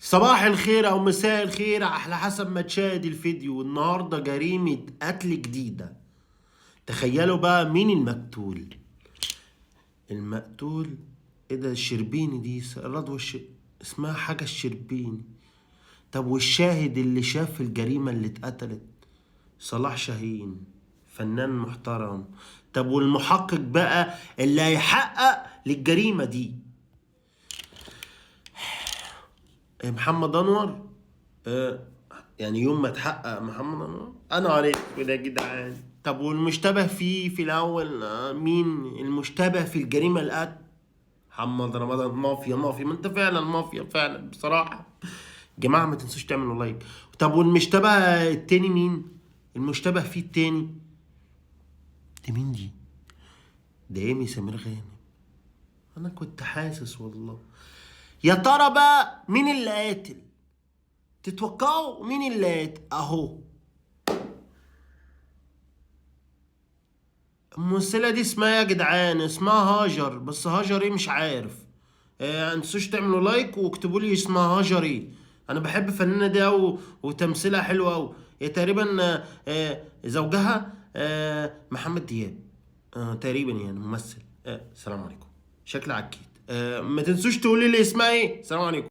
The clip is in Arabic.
صباح الخير او مساء الخير على حسب ما تشاهد الفيديو. النهارده جريمة قتل جديدة. تخيلوا بقى مين المقتول. ايه ده؟ الشربيني دي رضوى اسمها حاجة الشربيني. طب والشاهد اللي شاف الجريمة اللي اتقتلت؟ صلاح شاهين، فنان محترم. طب والمحقق بقى اللي هيحقق للجريمة دي؟ محمد انور. يعني يوم ما تحقق محمد انور انا عليك كده يا جدعان. طب والمشتبه فيه في الاول مين المشتبه في الجريمه القتل؟ محمد رمضان. مافيا مافيا، ما انت فعلا مافيا فعلا بصراحه. جماعه ما تنسوش تعملوا لايك. طب والمشتبه التاني مين؟ المشتبه فيه التاني دي مين دي؟ ده ايمي سمير غانم. انا كنت حاسس والله. يا ترى بقى مين اللي قاتل؟ تتوقعوا مين اللي قاتل؟ اهو الممثلة دي اسمها يا جدعان، اسمها هاجر، بس هاجر ايه مش عارف. متنسوش تعملوا لايك واكتبوا لي اسمها هاجر ايه. انا بحب الفنانة دي اوي وتمثيلها حلو اوي. هي تقريبا زوجها محمد دياب. تقريبا يعني ممثل. السلام عليكم. شكل عكيت. ما تنسوش تقولي لي اسمها ايه. السلام عليكم.